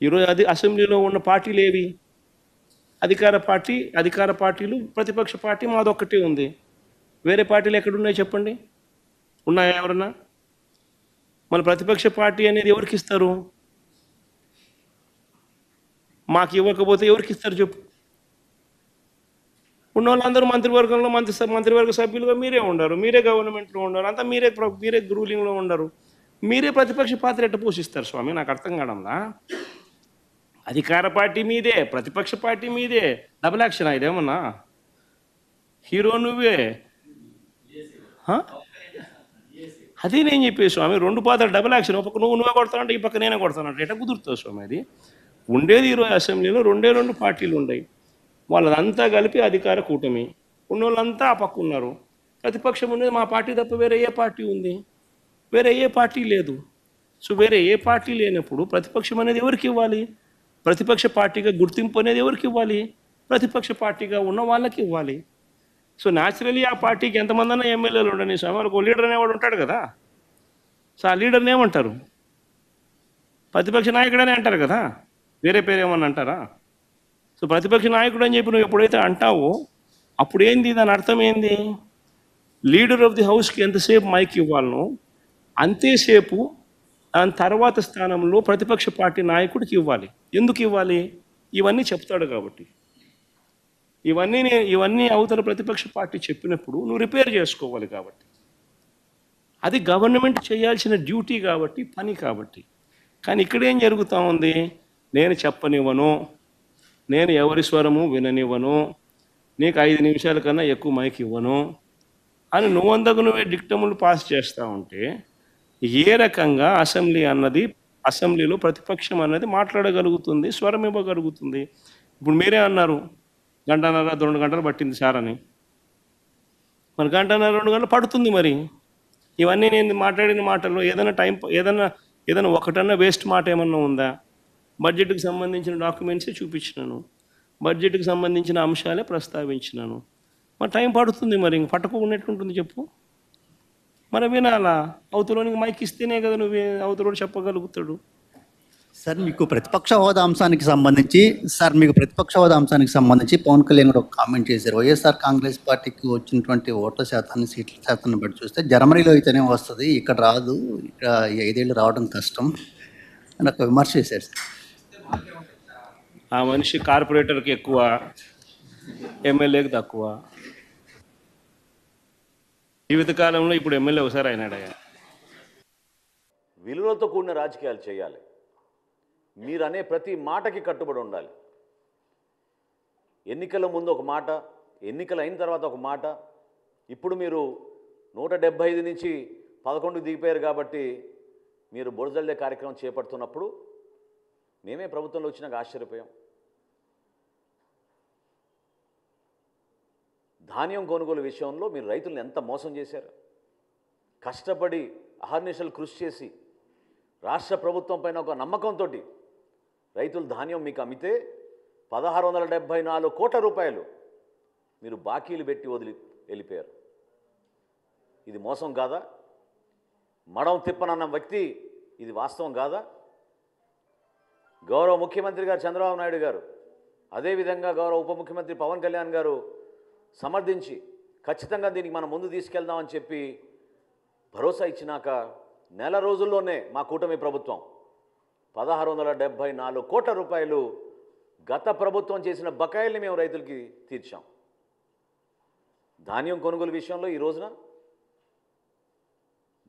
ఈరోజు అది అసెంబ్లీలో ఉన్న పార్టీలు ఏవి? అధికార పార్టీలు, ప్రతిపక్ష పార్టీ మాదొక్కటే ఉంది. వేరే పార్టీలు ఎక్కడున్నాయి చెప్పండి? ఉన్నాయా ఎవరన్నా? మన ప్రతిపక్ష పార్టీ అనేది ఎవరికి ఇస్తారు? మాకు ఇవ్వకపోతే ఎవరికి ఇస్తారు చెప్పు? ఉన్న వాళ్ళందరూ మంత్రివర్గంలో మంత్రివర్గ సభ్యులుగా మీరే ఉండరు, మీరే గవర్నమెంట్లో ఉండరు, అంతా మీరే రూలింగ్లో ఉండరు. మీరే ప్రతిపక్ష పాత్ర ఎట్ట పోషిస్తారు స్వామి? నాకు అర్థం కావడంలా. అధికార పార్టీ మీదే, ప్రతిపక్ష పార్టీ మీదే. డబుల్ యాక్షన్ ఇదేమన్నా? హీరో నువ్వే. అదే నేను చెప్పే స్వామి, రెండు పాత్రలు డబుల్ యాక్షన్. ఒక పక్క నువ్వే కొడతానంటే ఈ పక్క నేనే కొడతానంటే ఎట్లా కుదురుతుంది స్వామి? అది ఉండేది ఈరోజు అసెంబ్లీలో రెండు పార్టీలు ఉన్నాయి. వాళ్ళంతా కలిపి అధికార కూటమి. ఉన్నోళ్ళంతా ఆ పక్క ఉన్నారు. ప్రతిపక్షం ఉన్నది మా పార్టీ తప్ప వేరే ఏ పార్టీ ఉంది? వేరే ఏ పార్టీ లేదు. సో వేరే ఏ పార్టీ లేనప్పుడు ప్రతిపక్షం అనేది ఎవరికి ఇవ్వాలి? ప్రతిపక్ష పార్టీగా గుర్తింపు అనేది ఎవరికి ఇవ్వాలి? ప్రతిపక్ష పార్టీగా ఉన్న వాళ్ళకి ఇవ్వాలి. సో న్యాచురలీ ఆ పార్టీకి ఎంతమంది అన్నా ఎమ్మెల్యేలు ఉండని స్వామి, వాళ్ళకు లీడర్ అనేవాడు ఉంటాడు కదా. సో ఆ లీడర్ని ఏమంటారు? ప్రతిపక్ష నాయకుడనే అంటారు కదా, వేరే పేరు ఏమన్నా అంటారా? సో ప్రతిపక్ష నాయకుడు అని చెప్పి నువ్వు ఎప్పుడైతే అంటావో అప్పుడు ఏంది, దాని అర్థం ఏంది? లీడర్ ఆఫ్ ది హౌస్కి ఎంతసేపు మైక్ ఇవ్వాలనో అంతేసేపు దాని తర్వాత స్థానంలో ప్రతిపక్ష పార్టీ నాయకుడికి ఇవ్వాలి. ఎందుకు ఇవ్వాలి? ఇవన్నీ చెప్తాడు కాబట్టి. ఇవన్నీ అవతల ప్రతిపక్ష పార్టీ చెప్పినప్పుడు నువ్వు రిపేర్ చేసుకోవాలి కాబట్టి. అది గవర్నమెంట్ చేయాల్సిన డ్యూటీ కాబట్టి, పని కాబట్టి. కానీ ఇక్కడ ఏం జరుగుతూ ఉంది? నేను చెప్పనివ్వను, నేను ఎవరి స్వరము విననివ్వను, నీకు 5 నిమిషాల కన్నా ఎక్కువ మైక్ ఇవ్వను అని నువ్వే డిక్టములు పాస్ చేస్తూ ఉంటే ఏ రకంగా అసెంబ్లీలో ప్రతిపక్షం అన్నది మాట్లాడగలుగుతుంది, స్వరం ఇవ్వగలుగుతుంది? ఇప్పుడు మీరే అన్నారు 1.5 గంటలు పట్టింది సార్ అని. మరి 1.5 2 గంటలు పడుతుంది. మరి ఇవన్నీ నేను మాట్లాడిన మాటల్లో ఏదైనా ఒకటన్నా వేస్ట్ మాట ఏమన్నా ఉందా? బడ్జెట్కి సంబంధించిన డాక్యుమెంట్సే చూపించినాను, బడ్జెట్కి సంబంధించిన అంశాలే ప్రస్తావించినాను. మరి టైం పడుతుంది. మరి ఇంక పట్టకుండా ఎట్లుంటుంది చెప్పు? మరి వినాలా? అవతలోనికి మైక్ ఇస్తేనే కదా నువ్వు అవతలోడు చెప్పగలుగుతాడు. సార్ మీకు ప్రతిపక్ష హోదా అంశానికి సంబంధించి పవన్ కళ్యాణ్ గారు ఒక కామెంట్ చేశారు. వైఎస్ఆర్ కాంగ్రెస్ పార్టీకి వచ్చినటువంటి ఓట్ల శాతాన్ని, సీట్ల శాతాన్ని బట్టి చూస్తే జర్మనీలో అయితేనే వస్తుంది, ఇక్కడ రాదు, ఇక్కడ 5 ఏళ్ళు రావడం కష్టం అని ఒక విమర్శ చేశారు సార్. ఆ మనిషి కార్పొరేటర్కి ఎక్కువ, ఎమ్మెల్యేకి తక్కువ. జీవితకాలంలో ఇప్పుడు ఎమ్మెల్యే ఒకసారి అయినాడయ్యా. విలువలతో కూడిన రాజకీయాలు చేయాలి. మీరు అనే ప్రతి మాటకి కట్టుబడి ఉండాలి. ఎన్నికల ముందు ఒక మాట, ఎన్నికలు అయిన తర్వాత ఒక మాట. ఇప్పుడు మీరు 175 నుంచి 11కు దిగిపోయారు కాబట్టి మీరు బురజల్లే కార్యక్రమం చేపడుతున్నప్పుడు మేమే ప్రభుత్వంలో వచ్చినాక ఆశ్చర్యపోయాం. ధాన్యం కొనుగోలు విషయంలో మీరు రైతులను ఎంత మోసం చేశారు? కష్టపడి అహర్నిశలు కృషి చేసి రాష్ట్ర ప్రభుత్వం పైన ఒక నమ్మకంతో రైతులు ధాన్యం మీకు అమ్మితే 1674 కోట్ల రూపాయలు మీరు బాకీలు పెట్టి వెళ్ళిపోయారు. ఇది మోసం కాదా? మడం తిప్పనన్న వ్యక్తి ఇది వాస్తవం కాదా? గౌరవ ముఖ్యమంత్రి గారు చంద్రబాబు నాయుడు గారు, అదేవిధంగా గౌరవ ఉప ముఖ్యమంత్రి పవన్ కళ్యాణ్ గారు సమర్థించి ఖచ్చితంగా దీనికి మనం ముందు తీసుకెళ్దామని చెప్పి భరోసా ఇచ్చినాక నెల రోజుల్లోనే మా కూటమి ప్రభుత్వం 1674 కోట్ల రూపాయలు గత ప్రభుత్వం చేసిన బకాయిల్ని మేము రైతులకి తీర్చాం. ధాన్యం కొనుగోలు విషయంలో ఈ రోజున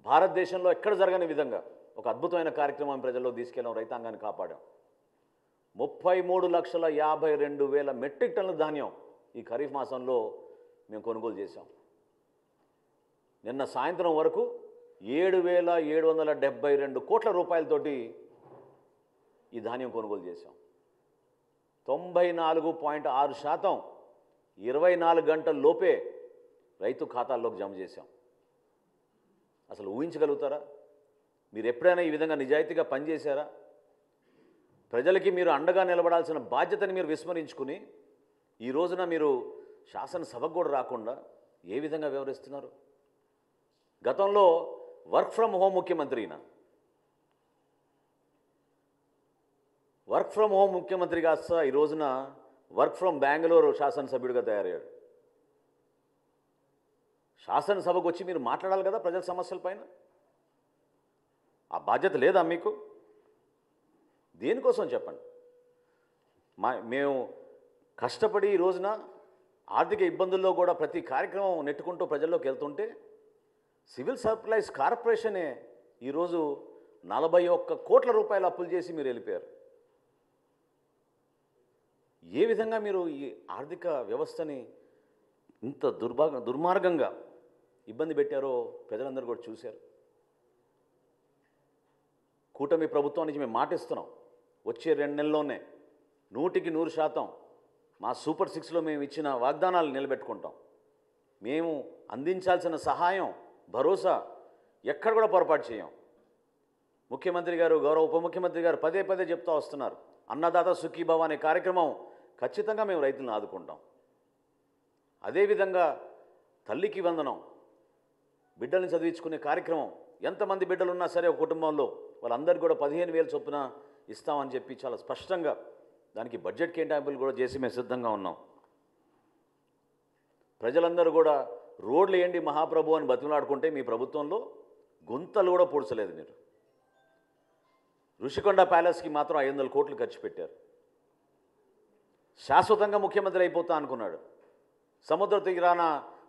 భారతదేశంలో ఎక్కడ జరగని విధంగా ఒక అద్భుతమైన కార్యక్రమం ప్రజల్లో తీసుకెళ్ళాం, రైతాంగాన్ని కాపాడాం. 33,52,000 మెట్రిక్ టన్నుల ధాన్యం ఈ ఖరీఫ్ మాసంలో మేము కొనుగోలు చేశాం. నిన్న సాయంత్రం వరకు 7,772 కోట్ల రూపాయలతోటి ఈ ధాన్యం కొనుగోలు చేశాం. 94.6% 24 గంటల లోపే రైతు ఖాతాల్లోకి జమ చేశాం. అసలు ఊహించగలుగుతారా? మీరు ఎప్పుడైనా ఈ విధంగా నిజాయితీగా పనిచేశారా? ప్రజలకి మీరు అండగా నిలబడాల్సిన బాధ్యతని మీరు విస్మరించుకుని ఈ రోజున మీరు శాసనసభకు కూడా రాకుండా ఏ విధంగా వ్యవహరిస్తున్నారు? గతంలో వర్క్ ఫ్రమ్ హోమ్ ముఖ్యమంత్రి వర్క్ ఫ్రమ్ హోమ్ ముఖ్యమంత్రి కాస్త ఈ రోజున వర్క్ ఫ్రమ్ బెంగళూరు శాసనసభ్యుడిగా తయారయ్యాడు. శాసనసభకు వచ్చి మీరు మాట్లాడాలి కదా ప్రజల సమస్యలపైన. ఆ బాధ్యత లేదా మీకు? దేనికోసం చెప్పండి. మేము కష్టపడి ఈ రోజున ఆర్థిక ఇబ్బందుల్లో కూడా ప్రతి కార్యక్రమం నెట్టుకుంటూ ప్రజల్లోకి వెళ్తుంటే సివిల్ సప్లైస్ కార్పొరేషనే ఈరోజు 41 కోట్ల రూపాయలు అప్పులు చేసి మీరు వెళ్ళిపోయారు. ఏ విధంగా మీరు ఈ ఆర్థిక వ్యవస్థని ఇంత దుర్మార్గంగా ఇబ్బంది పెట్టారో ప్రజలందరూ కూడా చూశారు. కూటమి ప్రభుత్వం నుంచి మేము మాటిస్తున్నాం, వచ్చే 2 నెలల్లోనే 100% మా సూపర్ 6లో మేము ఇచ్చిన వాగ్దానాలు నిలబెట్టుకుంటాం. మేము అందించాల్సిన సహాయం, భరోసా ఎక్కడ కూడా పొరపాటు చేయం. ముఖ్యమంత్రి గారు, గౌరవ ఉప ముఖ్యమంత్రి గారు పదే పదే చెప్తూ వస్తున్నారు, అన్నదాత సుఖీభవ అనే కార్యక్రమం ఖచ్చితంగా మేము రైతులను ఆదుకుంటాం. అదేవిధంగా తల్లికి వందనం, బిడ్డల్ని చదివించుకునే కార్యక్రమం, ఎంతమంది బిడ్డలు ఉన్నా సరే ఒక కుటుంబంలో వాళ్ళందరికీ కూడా 15,000 చొప్పున ఇస్తామని చెప్పి చాలా స్పష్టంగా దానికి బడ్జెట్ కేటాయింపులు కూడా చేసి మేము సిద్ధంగా ఉన్నాం. ప్రజలందరూ కూడా రోడ్లు వేయండి మహాప్రభు అని బతిమలాడుకుంటే మీ ప్రభుత్వంలో గుంతలు కూడా పూడ్చలేదు. మీరు ఋషికొండ ప్యాలెస్కి మాత్రం 500 కోట్లు ఖర్చు పెట్టారు. శాశ్వతంగా ముఖ్యమంత్రి అయిపోతా అనుకున్నాడు. సముద్ర తీరాన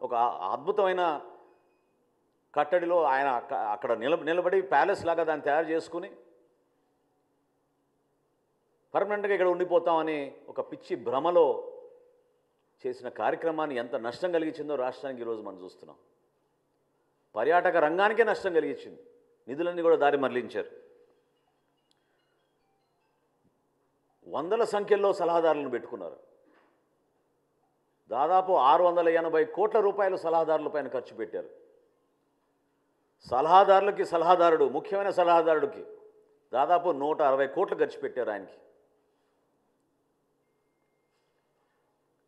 ఒక అద్భుతమైన కట్టడిలో ఆయన అక్కడ నిలబడి ప్యాలెస్ లాగా దాన్ని తయారు చేసుకుని పర్మనెంట్గా ఇక్కడ ఉండిపోతామని ఒక పిచ్చి భ్రమలో చేసిన కార్యక్రమాన్ని ఎంత నష్టం కలిగించిందో రాష్ట్రానికి ఈరోజు మనం చూస్తున్నాం. పర్యాటక రంగానికే నష్టం కలిగించింది. నిధులన్నీ కూడా దారి మరలించారు. వందల సంఖ్యలో సలహాదారులను పెట్టుకున్నారు. దాదాపు 680 కోట్ల రూపాయలు సలహాదారుల పైన ఖర్చు పెట్టారు. సలహాదారులకి సలహాదారుడు, ముఖ్యమైన సలహాదారుడికి దాదాపు 160 కోట్లు ఖర్చు పెట్టారు ఆయనకి.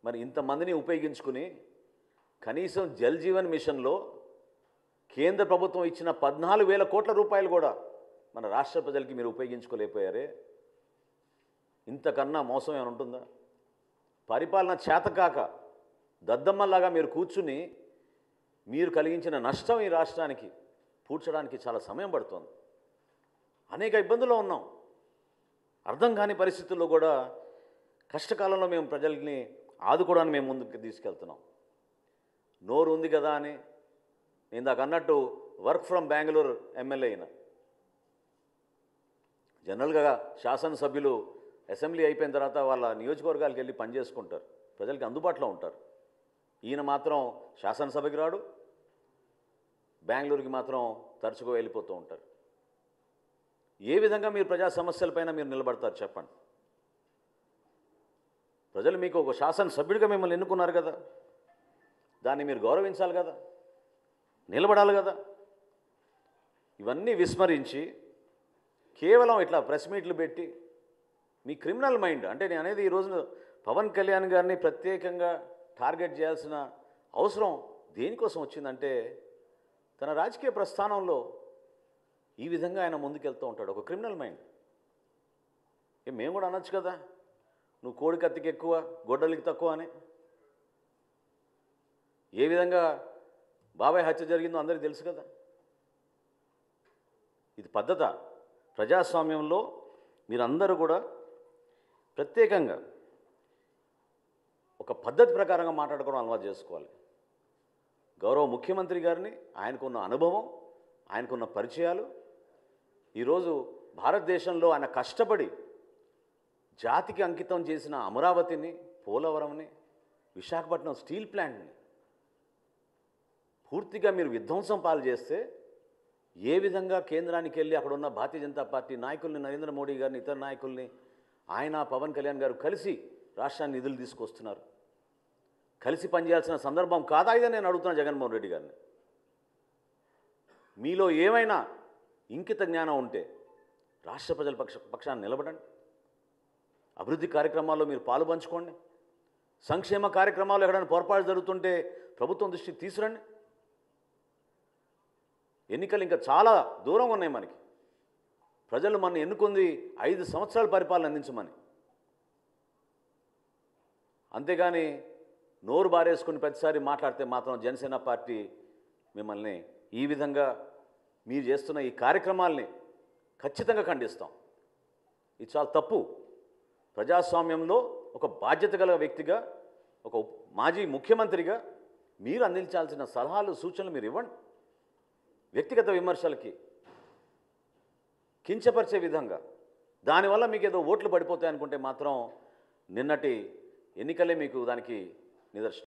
మరి ఇంతమందిని ఉపయోగించుకుని కనీసం జల్ జీవన్ మిషన్లో కేంద్ర ప్రభుత్వం ఇచ్చిన 14,000 కోట్ల రూపాయలు కూడా మన రాష్ట్ర ప్రజలకి మీరు ఉపయోగించుకోలేకపోయారే. ఇంతకన్నా మోసం ఏమైనా ఉంటుందా? పరిపాలన చేతకాక దద్దమ్మలాగా మీరు కూర్చుని మీరు కలిగించిన నష్టం ఈ రాష్ట్రానికి పూడ్చడానికి చాలా సమయం పడుతుంది. అనేక ఇబ్బందుల్లో ఉన్నాం. అర్థం కాని పరిస్థితుల్లో కూడా కష్టకాలంలో మేము ప్రజల్ని ఆదుకోవడానికి మేము ముందుకు తీసుకెళ్తున్నాం. నోరు ఉంది కదా అని ఇందాక అన్నట్టు వర్క్ ఫ్రమ్ బెంగళూరు ఎమ్మెల్యే అయినా, జనరల్గా శాసనసభ్యులు అసెంబ్లీ అయిపోయిన తర్వాత వాళ్ళ నియోజకవర్గాలకు వెళ్ళి పనిచేసుకుంటారు, ప్రజలకి అందుబాటులో ఉంటారు. ఈయన మాత్రం శాసనసభకి రాడు, బెంగళూరుకి మాత్రం తరచుగా వెళ్ళిపోతూ ఉంటారు. ఏ విధంగా మీరు ప్రజా సమస్యలపైన మీరు నిలబడతారు చెప్పండి? ప్రజలు మీకు ఒక శాసనసభ్యుడిగా మిమ్మల్ని ఎన్నుకున్నారు కదా, దాన్ని మీరు గౌరవించాలి కదా, నిలబడాలి కదా. ఇవన్నీ విస్మరించి కేవలం ఇట్లా ప్రెస్ మీట్లు పెట్టి మీ క్రిమినల్ మైండ్, అంటే నేను అనేది ఈరోజు పవన్ కళ్యాణ్ గారిని ప్రత్యేకంగా టార్గెట్ చేయాల్సిన అవసరం దేనికోసం వచ్చిందంటే తన రాజకీయ ప్రస్థానంలో ఈ విధంగా ఆయన ముందుకెళ్తూ ఉంటాడు. ఒక క్రిమినల్ మైండ్. మేము కూడా అనొచ్చు కదా, నువ్వు కోడి కత్తికి ఎక్కువ గొడ్డలికి తక్కువ అని. ఏ విధంగా బాబాయ్ హత్య జరిగిందో అందరికీ తెలుసు కదా. ఇది పద్ధత? ప్రజాస్వామ్యంలో మీరందరూ కూడా ప్రత్యేకంగా ఒక పద్ధతి ప్రకారంగా మాట్లాడుకోవడం అలవాటు చేసుకోవాలి. గౌరవ ముఖ్యమంత్రి గారిని, ఆయనకున్న అనుభవం, ఆయనకున్న పరిచయాలు, ఈరోజు భారతదేశంలో ఆయన కష్టపడి జాతికి అంకితం చేసిన అమరావతిని, పోలవరంని, విశాఖపట్నం స్టీల్ ప్లాంట్ని పూర్తిగా మీరు విధ్వంసం పాలు చేస్తే ఏ విధంగా కేంద్రానికి వెళ్ళి అక్కడ ఉన్న భారతీయ జనతా పార్టీ నాయకుల్ని, నరేంద్ర మోడీ గారిని, ఇతర నాయకుల్ని, ఆయన పవన్ కళ్యాణ్ గారు కలిసి రాష్ట్రాన్ని నిధులు తీసుకొస్తున్నారు. కలిసి పనిచేయాల్సిన సందర్భం కాదా ఇదని నేను అడుగుతున్నా జగన్మోహన్ రెడ్డి గారిని. మీలో ఏమైనా ఇంకిత జ్ఞానం ఉంటే రాష్ట్ర ప్రజల పక్షాన్ని నిలబడండి. అభివృద్ధి కార్యక్రమాల్లో మీరు పాలు పంచుకోండి. సంక్షేమ కార్యక్రమాలు ఎక్కడైనా పొరపాటు జరుగుతుంటే ప్రభుత్వం దృష్టికి తీసుకురండి. ఎన్నికలు ఇంకా చాలా దూరంగా ఉన్నాయి మనకి. ప్రజలు మన ఎన్నుకుంది 5 సంవత్సరాల పరిపాలన అందించమని. అంతేగాని నోరు బారేసుకుని ప్రతిసారి మాట్లాడితే మాత్రం జనసేన పార్టీ మిమ్మల్ని ఈ విధంగా మీరు చేస్తున్న ఈ కార్యక్రమాల్ని ఖచ్చితంగా ఖండిస్తాం. ఇది చాలా తప్పు. ప్రజాస్వామ్యంలో ఒక బాధ్యత గల వ్యక్తిగా, ఒక మాజీ ముఖ్యమంత్రిగా మీరు అందించాల్సిన సలహాలు, సూచనలు మీరు ఇవ్వండి. వ్యక్తిగత విమర్శలకి, కించపరిచే విధంగా, దానివల్ల మీకు ఏదో ఓట్లు పడిపోతాయనుకుంటే మాత్రం నిన్నటి ఎన్నికలే మీకు దానికి నిదర్శనం.